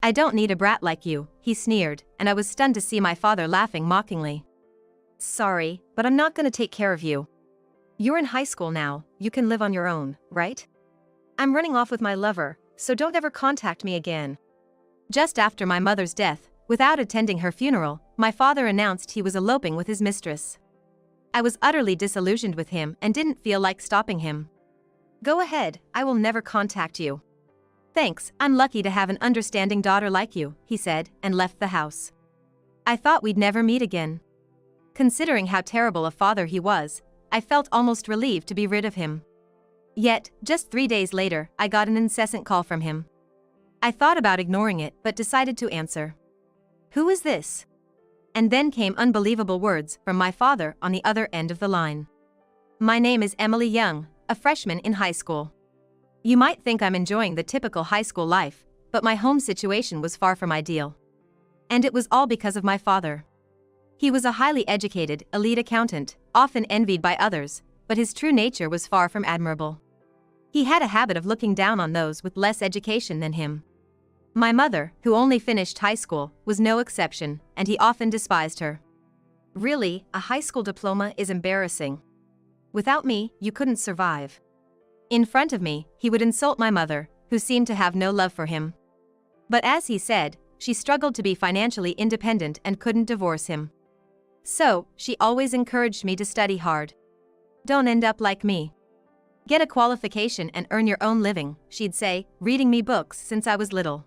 "I don't need a brat like you," he sneered, and I was stunned to see my father laughing mockingly. "Sorry, but I'm not gonna take care of you. You're in high school now, you can live on your own, right? I'm running off with my lover, so don't ever contact me again." Just after my mother's death, without attending her funeral, my father announced he was eloping with his mistress. I was utterly disillusioned with him and didn't feel like stopping him. "Go ahead, I will never contact you." "Thanks, I'm lucky to have an understanding daughter like you," he said, and left the house. I thought we'd never meet again. Considering how terrible a father he was, I felt almost relieved to be rid of him. Yet, just 3 days later, I got an incessant call from him. I thought about ignoring it but decided to answer. "Who is this?" And then came unbelievable words from my father on the other end of the line. "My name is Emily Young, a freshman in high school. You might think I'm enjoying the typical high school life, but my home situation was far from ideal. And it was all because of my father. He was a highly educated, elite accountant, often envied by others, but his true nature was far from admirable. He had a habit of looking down on those with less education than him. My mother, who only finished high school, was no exception, and he often despised her. Really, a high school diploma is embarrassing. Without me, you couldn't survive. In front of me, he would insult my mother, who seemed to have no love for him. But as he said, she struggled to be financially independent and couldn't divorce him. So, she always encouraged me to study hard. Don't end up like me. Get a qualification and earn your own living, she'd say, reading me books since I was little.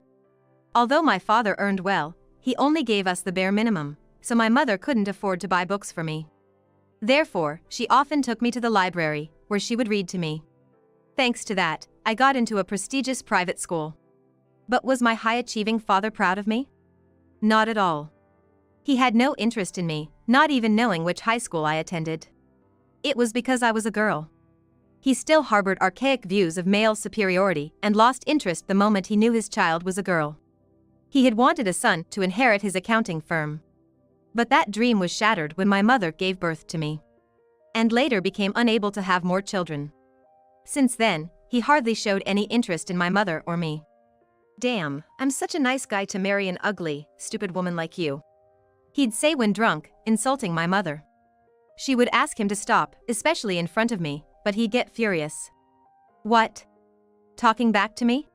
Although my father earned well, he only gave us the bare minimum, so my mother couldn't afford to buy books for me. Therefore, she often took me to the library, where she would read to me. Thanks to that, I got into a prestigious private school. But was my high-achieving father proud of me? Not at all. He had no interest in me, not even knowing which high school I attended. It was because I was a girl. He still harbored archaic views of male superiority and lost interest the moment he knew his child was a girl. He had wanted a son to inherit his accounting firm. But that dream was shattered when my mother gave birth to me. And later became unable to have more children. Since then, he hardly showed any interest in my mother or me. "Damn, I'm such a nice guy to marry an ugly, stupid woman like you," he'd say when drunk, insulting my mother. She would ask him to stop, especially in front of me, but he'd get furious. "What? Talking back to me?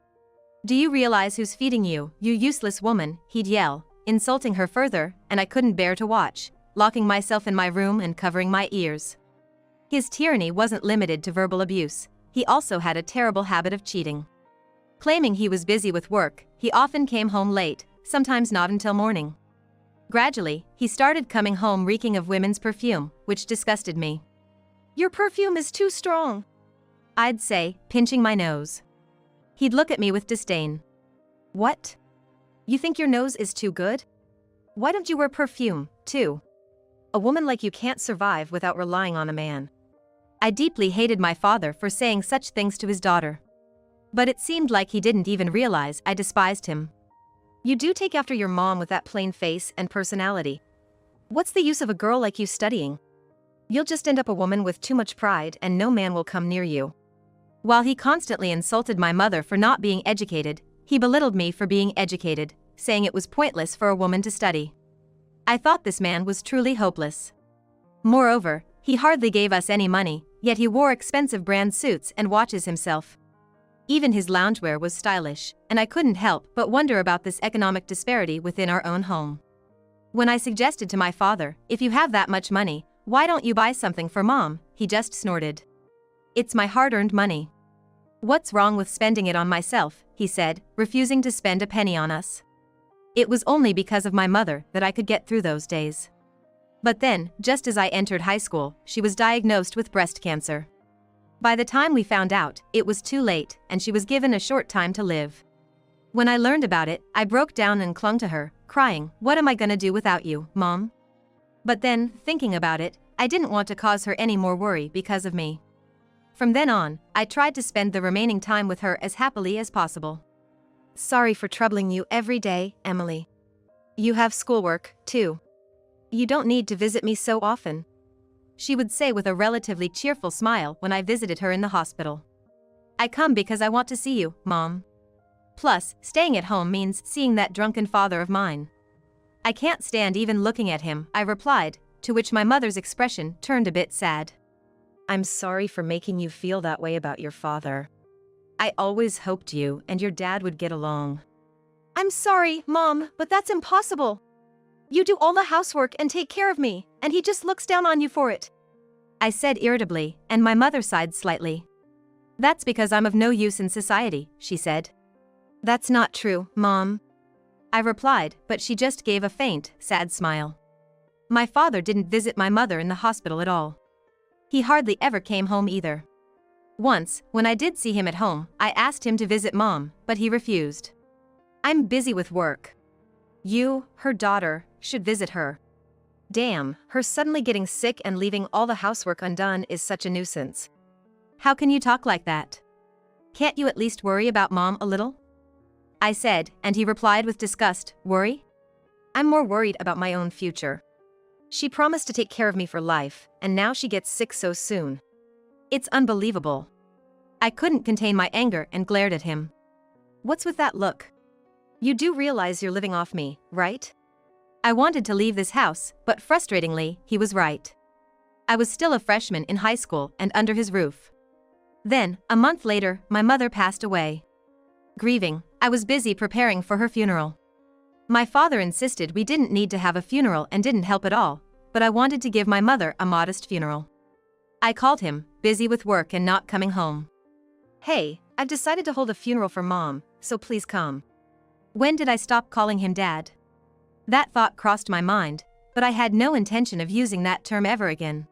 Do you realize who's feeding you, you useless woman?" he'd yell, insulting her further, and I couldn't bear to watch, locking myself in my room and covering my ears. His tyranny wasn't limited to verbal abuse, he also had a terrible habit of cheating. Claiming he was busy with work, he often came home late, sometimes not until morning. Gradually, he started coming home reeking of women's perfume, which disgusted me. "Your perfume is too strong," I'd say, pinching my nose. He'd look at me with disdain. "What? You think your nose is too good? Why don't you wear perfume, too? A woman like you can't survive without relying on a man." I deeply hated my father for saying such things to his daughter. But it seemed like he didn't even realize I despised him. "You do take after your mom with that plain face and personality. What's the use of a girl like you studying? You'll just end up a woman with too much pride and no man will come near you." While he constantly insulted my mother for not being educated, he belittled me for being educated, saying it was pointless for a woman to study. I thought this man was truly hopeless. Moreover, he hardly gave us any money, yet he wore expensive brand suits and watches himself. Even his loungewear was stylish, and I couldn't help but wonder about this economic disparity within our own home. When I suggested to my father, "If you have that much money, why don't you buy something for Mom?" he just snorted. "It's my hard-earned money. What's wrong with spending it on myself?" he said, refusing to spend a penny on us. It was only because of my mother that I could get through those days. But then, just as I entered high school, she was diagnosed with breast cancer. By the time we found out, it was too late, and she was given a short time to live. When I learned about it, I broke down and clung to her, crying, "What am I gonna do without you, Mom?" But then, thinking about it, I didn't want to cause her any more worry because of me. From then on, I tried to spend the remaining time with her as happily as possible. "Sorry for troubling you every day, Emily. You have schoolwork, too. You don't need to visit me so often," she would say with a relatively cheerful smile when I visited her in the hospital. "I come because I want to see you, Mom." Plus, staying at home means seeing that drunken father of mine. I can't stand even looking at him, I replied, to which my mother's expression turned a bit sad. I'm sorry for making you feel that way about your father. I always hoped you and your dad would get along. I'm sorry, Mom, but that's impossible. You do all the housework and take care of me, and he just looks down on you for it. I said irritably, and my mother sighed slightly. That's because I'm of no use in society, she said. That's not true, Mom. I replied, but she just gave a faint, sad smile. My father didn't visit my mother in the hospital at all. He hardly ever came home either. Once, when I did see him at home, I asked him to visit Mom, but he refused. I'm busy with work. You, her daughter, should visit her. Damn, her suddenly getting sick and leaving all the housework undone is such a nuisance. How can you talk like that? Can't you at least worry about Mom a little? I said, and he replied with disgust, worry? I'm more worried about my own future. She promised to take care of me for life, and now she gets sick so soon. It's unbelievable. I couldn't contain my anger and glared at him. What's with that look? You do realize you're living off me, right? I wanted to leave this house, but frustratingly, he was right. I was still a freshman in high school and under his roof. Then, a month later, my mother passed away. Grieving, I was busy preparing for her funeral. My father insisted we didn't need to have a funeral and didn't help at all, but I wanted to give my mother a modest funeral. I called him, busy with work and not coming home. Hey, I've decided to hold a funeral for Mom, so please come. When did I stop calling him Dad? That thought crossed my mind, but I had no intention of using that term ever again.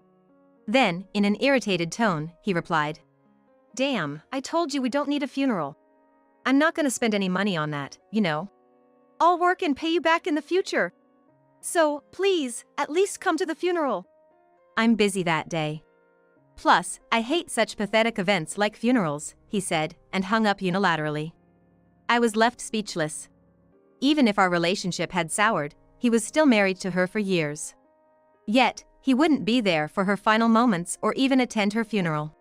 Then, in an irritated tone, he replied. Damn, I told you we don't need a funeral. I'm not gonna spend any money on that, you know. I'll work and pay you back in the future. So, please, at least come to the funeral. I'm busy that day. Plus, I hate such pathetic events like funerals, he said, and hung up unilaterally. I was left speechless. Even if our relationship had soured, he was still married to her for years. Yet, he wouldn't be there for her final moments or even attend her funeral.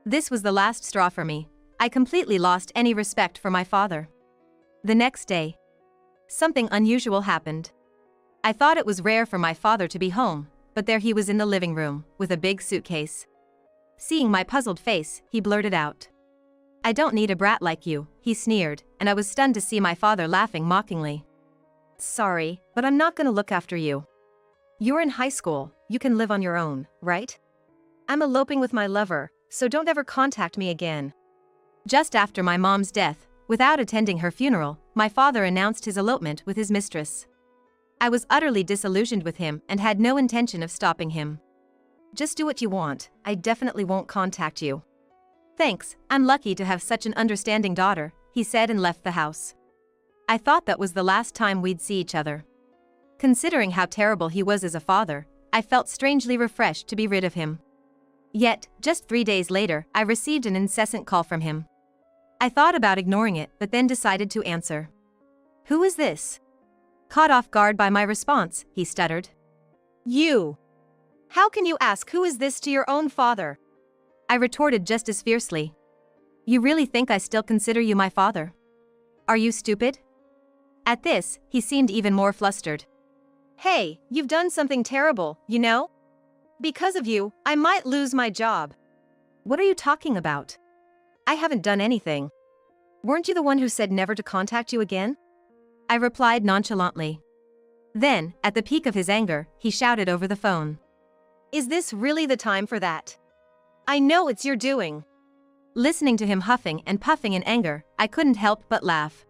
This was the last straw for me. I completely lost any respect for my father. The next day, something unusual happened. I thought it was rare for my father to be home, but there he was in the living room, with a big suitcase. Seeing my puzzled face, he blurted out. I don't need a brat like you, he sneered, and I was stunned to see my father laughing mockingly. Sorry, but I'm not gonna look after you. You're in high school, you can live on your own, right? I'm eloping with my lover, so don't ever contact me again. Just after my mom's death, without attending her funeral, my father announced his elopement with his mistress. I was utterly disillusioned with him and had no intention of stopping him. Just do what you want, I definitely won't contact you. Thanks, I'm lucky to have such an understanding daughter, he said and left the house. I thought that was the last time we'd see each other. Considering how terrible he was as a father, I felt strangely refreshed to be rid of him. Yet, just 3 days later, I received an incessant call from him. I thought about ignoring it, but then decided to answer. Who is this? Caught off guard by my response, he stuttered. You. How can you ask who is this to your own father? I retorted just as fiercely. You really think I still consider you my father? Are you stupid? At this, he seemed even more flustered. Hey, you've done something terrible, you know? Because of you, I might lose my job. What are you talking about? I haven't done anything. Weren't you the one who said never to contact you again? I replied nonchalantly. Then, at the peak of his anger, he shouted over the phone. Is this really the time for that? I know it's your doing. Listening to him huffing and puffing in anger, I couldn't help but laugh.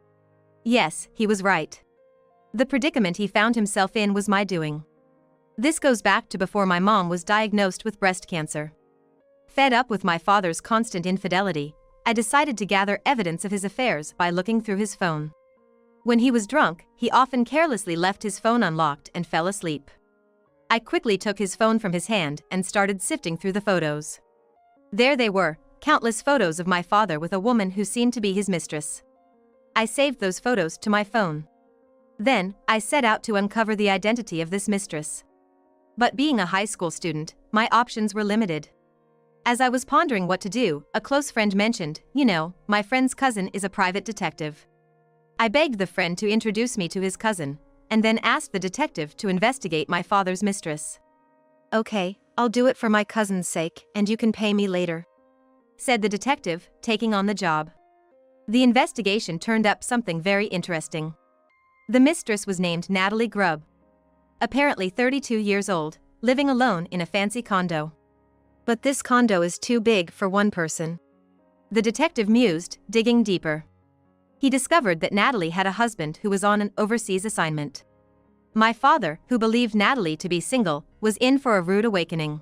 Yes, he was right. The predicament he found himself in was my doing. This goes back to before my mom was diagnosed with breast cancer. Fed up with my father's constant infidelity, I decided to gather evidence of his affairs by looking through his phone. When he was drunk, he often carelessly left his phone unlocked and fell asleep. I quickly took his phone from his hand and started sifting through the photos. There they were, countless photos of my father with a woman who seemed to be his mistress. I saved those photos to my phone. Then, I set out to uncover the identity of this mistress. But being a high school student, my options were limited. As I was pondering what to do, a close friend mentioned, you know, my friend's cousin is a private detective. I begged the friend to introduce me to his cousin, and then asked the detective to investigate my father's mistress. "Okay, I'll do it for my cousin's sake, and you can pay me later," said the detective, taking on the job. The investigation turned up something very interesting. The mistress was named Natalie Grubb. Apparently 32 years old, living alone in a fancy condo. But this condo is too big for one person. The detective mused, digging deeper. He discovered that Natalie had a husband who was on an overseas assignment. My father, who believed Natalie to be single, was in for a rude awakening.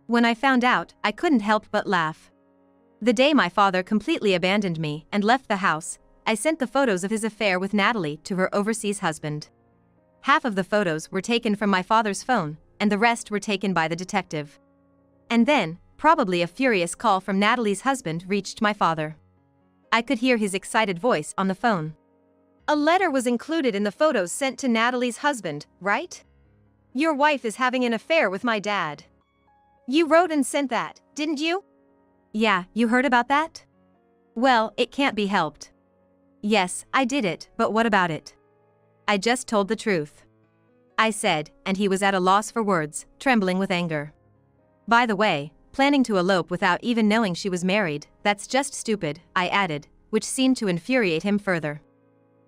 When I found out, I couldn't help but laugh. The day my father completely abandoned me and left the house, I sent the photos of his affair with Natalie to her overseas husband. Half of the photos were taken from my father's phone, and the rest were taken by the detective. And then, probably a furious call from Natalie's husband reached my father. I could hear his excited voice on the phone. "A letter was included in the photos sent to Natalie's husband, right? Your wife is having an affair with my dad. You wrote and sent that, didn't you?" "Yeah, you heard about that?" "Well, it can't be helped." "Yes, I did it, but what about it?" "I just told the truth," I said, and he was at a loss for words, trembling with anger. "By the way, planning to elope without even knowing she was married, that's just stupid," I added, which seemed to infuriate him further.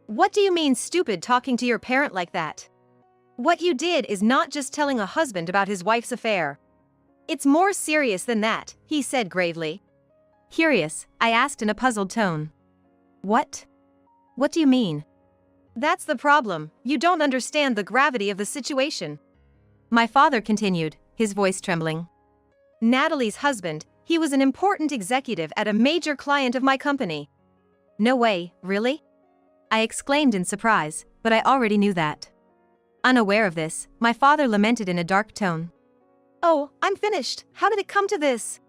"What do you mean stupid talking to your parent like that? What you did is not just telling a husband about his wife's affair. It's more serious than that," he said gravely. Curious, I asked in a puzzled tone. What do you mean?" "That's the problem, you don't understand the gravity of the situation," my father continued, his voice trembling. "Natalie's husband, he was an important executive at a major client of my company." "No way, really?" I exclaimed in surprise, but I already knew that. Unaware of this, my father lamented in a dark tone. "Oh, I'm finished. How did it come to this?"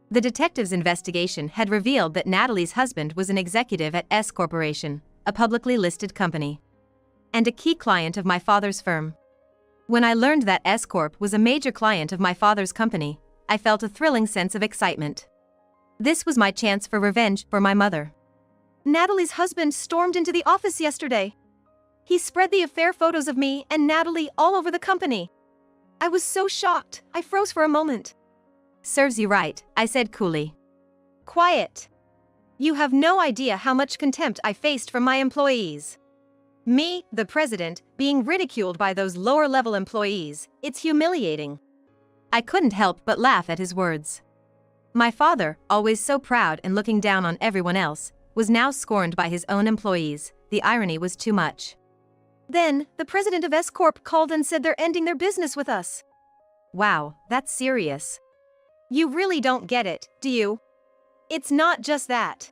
The detective's investigation had revealed that Natalie's husband was an executive at S Corporation, a publicly listed company, and a key client of my father's firm. When I learned that S Corp was a major client of my father's company, I felt a thrilling sense of excitement. This was my chance for revenge for my mother. "Natalie's husband stormed into the office yesterday. He spread the affair photos of me and Natalie all over the company. I was so shocked, I froze for a moment." "Serves you right," I said coolly. "Quiet. You have no idea how much contempt I faced from my employees. Me, the president, being ridiculed by those lower-level employees, it's humiliating." I couldn't help but laugh at his words. My father, always so proud and looking down on everyone else, was now scorned by his own employees. The irony was too much. "Then, the president of S Corp called and said they're ending their business with us." "Wow, that's serious." "You really don't get it, do you? It's not just that.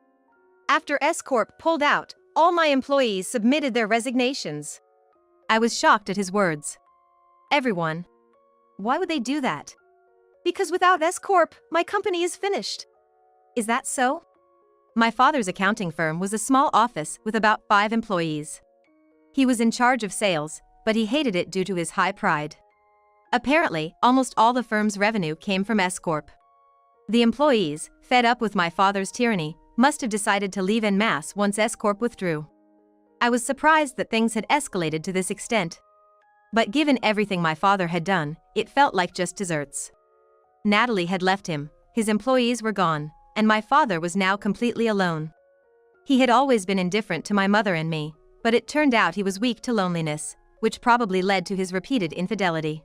After S Corp pulled out, all my employees submitted their resignations." I was shocked at his words. "Everyone? Why would they do that?" "Because without S Corp, my company is finished." "Is that so?" My father's accounting firm was a small office with about 5 employees. He was in charge of sales, but he hated it due to his high pride. Apparently, almost all the firm's revenue came from S Corp. The employees, fed up with my father's tyranny, must have decided to leave en masse once S Corp withdrew. I was surprised that things had escalated to this extent. But given everything my father had done, it felt like just desserts. Natalie had left him, his employees were gone, and my father was now completely alone. He had always been indifferent to my mother and me, but it turned out he was weak to loneliness, which probably led to his repeated infidelity.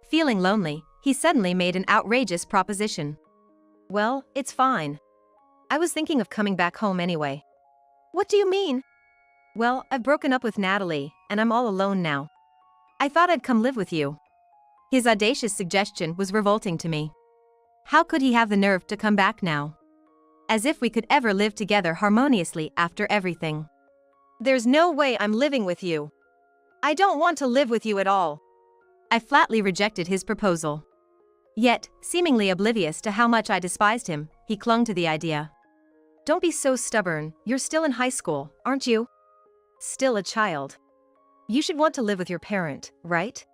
Feeling lonely, he suddenly made an outrageous proposition. "Well, it's fine. I was thinking of coming back home anyway." "What do you mean?" "Well, I've broken up with Natalie, and I'm all alone now. I thought I'd come live with you." His audacious suggestion was revolting to me. How could he have the nerve to come back now? As if we could ever live together harmoniously after everything. "There's no way I'm living with you. I don't want to live with you at all." I flatly rejected his proposal. Yet, seemingly oblivious to how much I despised him, he clung to the idea. "Don't be so stubborn, you're still in high school, aren't you? Still a child. You should want to live with your parent, right?"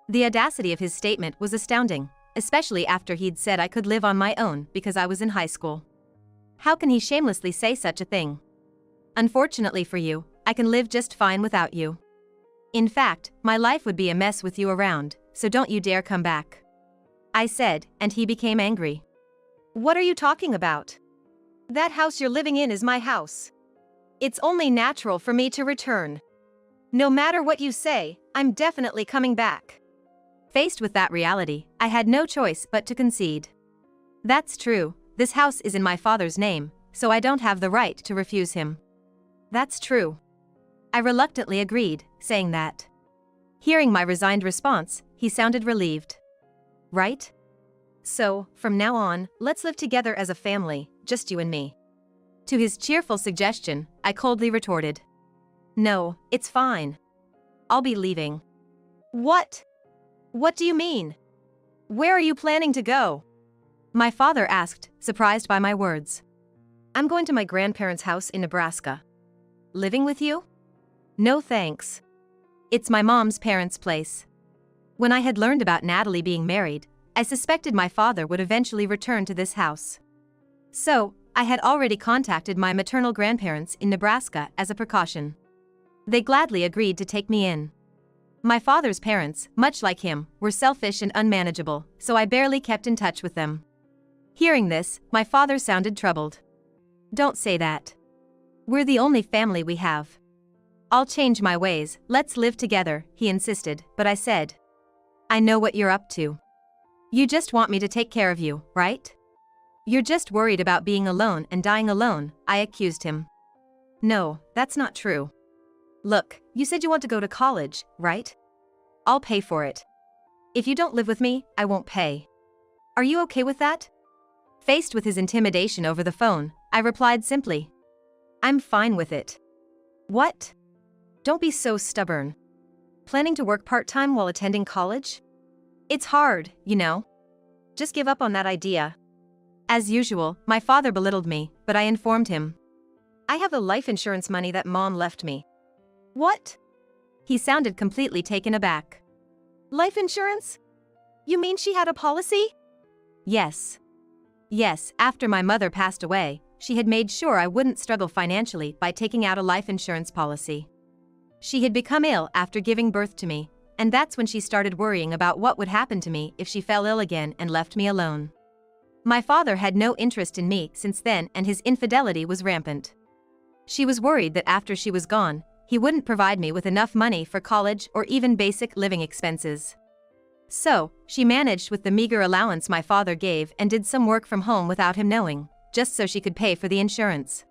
The audacity of his statement was astounding, especially after he'd said I could live on my own because I was in high school. How can he shamelessly say such a thing? Unfortunately for you, I can live just fine without you. In fact, my life would be a mess with you around, so don't you dare come back. I said, and he became angry. What are you talking about? That house you're living in is my house. It's only natural for me to return. No matter what you say, I'm definitely coming back. Faced with that reality, I had no choice but to concede. That's true, this house is in my father's name, so I don't have the right to refuse him. That's true. I reluctantly agreed, saying that. Hearing my resigned response, he sounded relieved. Right? So, from now on, let's live together as a family, just you and me. To his cheerful suggestion, I coldly retorted. No, it's fine. I'll be leaving. What? What do you mean? Where are you planning to go? My father asked, surprised by my words. I'm going to my grandparents' house in Nebraska. Living with you? No thanks. It's my mom's parents' place. When I had learned about Natalie being married, I suspected my father would eventually return to this house. So, I had already contacted my maternal grandparents in Nebraska as a precaution. They gladly agreed to take me in. My father's parents, much like him, were selfish and unmanageable, so I barely kept in touch with them. Hearing this, my father sounded troubled. Don't say that. We're the only family we have. I'll change my ways, let's live together, he insisted, but I said. I know what you're up to. You just want me to take care of you, right? You're just worried about being alone and dying alone, I accused him. No, that's not true. Look, you said you want to go to college, right? I'll pay for it. If you don't live with me, I won't pay. Are you okay with that? Faced with his intimidation over the phone, I replied simply. I'm fine with it. What? Don't be so stubborn. Planning to work part-time while attending college? It's hard, you know. Just give up on that idea. As usual, my father belittled me, but I informed him. I have the life insurance money that Mom left me. What? He sounded completely taken aback. Life insurance? You mean she had a policy? Yes. Yes, after my mother passed away, she had made sure I wouldn't struggle financially by taking out a life insurance policy. She had become ill after giving birth to me, and that's when she started worrying about what would happen to me if she fell ill again and left me alone. My father had no interest in me since then, and his infidelity was rampant. She was worried that after she was gone, he wouldn't provide me with enough money for college or even basic living expenses. So, she managed with the meager allowance my father gave and did some work from home without him knowing, just so she could pay for the insurance.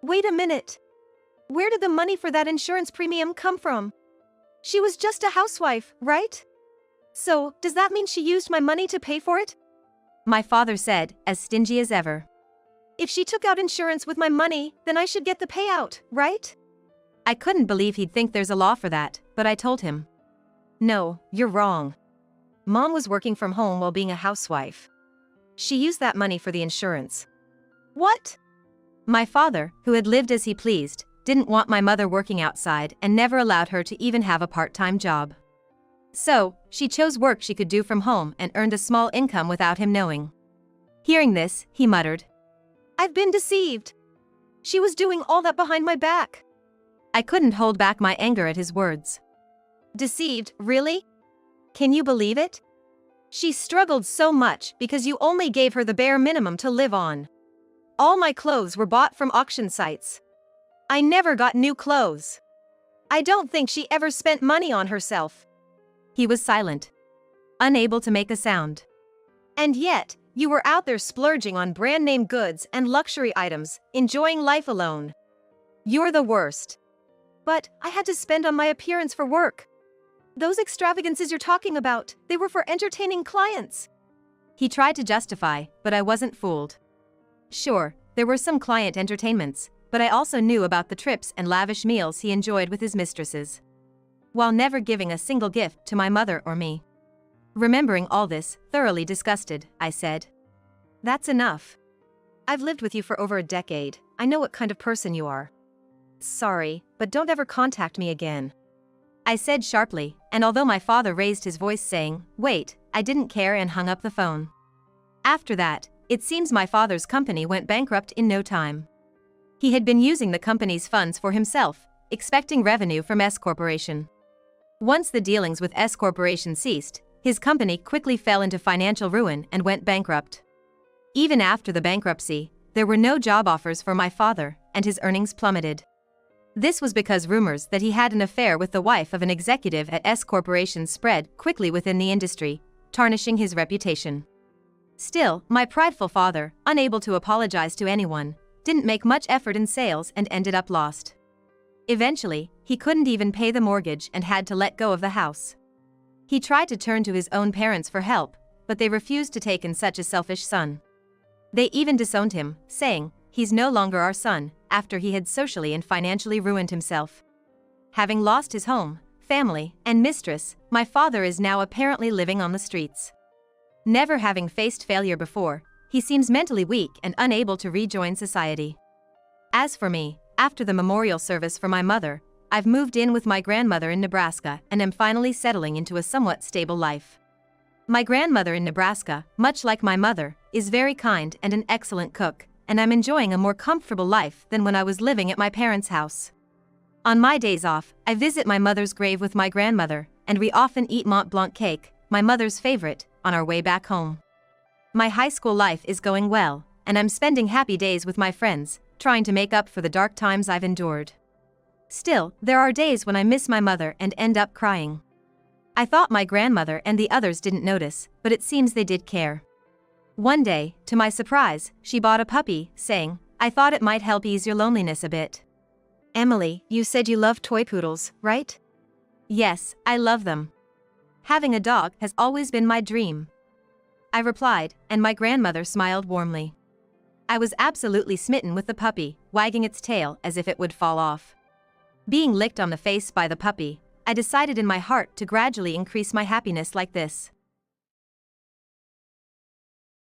Wait a minute. Where did the money for that insurance premium come from? She was just a housewife, right? So, does that mean she used my money to pay for it? My father said, as stingy as ever. If she took out insurance with my money, then I should get the payout, right? I couldn't believe he'd think there's a law for that, but I told him. No, you're wrong. Mom was working from home while being a housewife. She used that money for the insurance. What? My father, who had lived as he pleased, didn't want my mother working outside and never allowed her to even have a part-time job. So, she chose work she could do from home and earned a small income without him knowing. Hearing this, he muttered. I've been deceived. She was doing all that behind my back. I couldn't hold back my anger at his words. Deceived, really? Can you believe it? She struggled so much because you only gave her the bare minimum to live on. All my clothes were bought from auction sites. I never got new clothes. I don't think she ever spent money on herself. He was silent, unable to make a sound. And yet, you were out there splurging on brand-name goods and luxury items, enjoying life alone. You're the worst. But I had to spend on my appearance for work. Those extravagances you're talking about, they were for entertaining clients. He tried to justify, but I wasn't fooled. Sure, there were some client entertainments, but I also knew about the trips and lavish meals he enjoyed with his mistresses, while never giving a single gift to my mother or me. Remembering all this, thoroughly disgusted, I said. That's enough. I've lived with you for over a decade. I know what kind of person you are. Sorry, but don't ever contact me again. I said sharply, and although my father raised his voice saying, wait, I didn't care and hung up the phone. After that, it seems my father's company went bankrupt in no time. He had been using the company's funds for himself, expecting revenue from S Corporation. Once the dealings with S Corporation ceased, his company quickly fell into financial ruin and went bankrupt. Even after the bankruptcy, there were no job offers for my father, and his earnings plummeted. This was because rumors that he had an affair with the wife of an executive at S Corporation spread quickly within the industry, tarnishing his reputation. Still, my prideful father, unable to apologize to anyone, didn't make much effort in sales and ended up lost. Eventually, he couldn't even pay the mortgage and had to let go of the house. He tried to turn to his own parents for help, but they refused to take in such a selfish son. They even disowned him, saying, "He's no longer our son," after he had socially and financially ruined himself. Having lost his home, family, and mistress, my father is now apparently living on the streets. Never having faced failure before, he seems mentally weak and unable to rejoin society. As for me, after the memorial service for my mother, I've moved in with my grandmother in Nebraska and am finally settling into a somewhat stable life. My grandmother in Nebraska, much like my mother, is very kind and an excellent cook, and I'm enjoying a more comfortable life than when I was living at my parents' house. On my days off, I visit my mother's grave with my grandmother, and we often eat Mont Blanc cake, my mother's favorite, on our way back home. My high school life is going well, and I'm spending happy days with my friends, trying to make up for the dark times I've endured. Still, there are days when I miss my mother and end up crying. I thought my grandmother and the others didn't notice, but it seems they did care. One day, to my surprise, she bought a puppy, saying, "I thought it might help ease your loneliness a bit." "Emily, you said you love toy poodles, right?" "Yes, I love them. Having a dog has always been my dream," I replied, and my grandmother smiled warmly. I was absolutely smitten with the puppy, wagging its tail as if it would fall off. Being licked on the face by the puppy, I decided in my heart to gradually increase my happiness like this.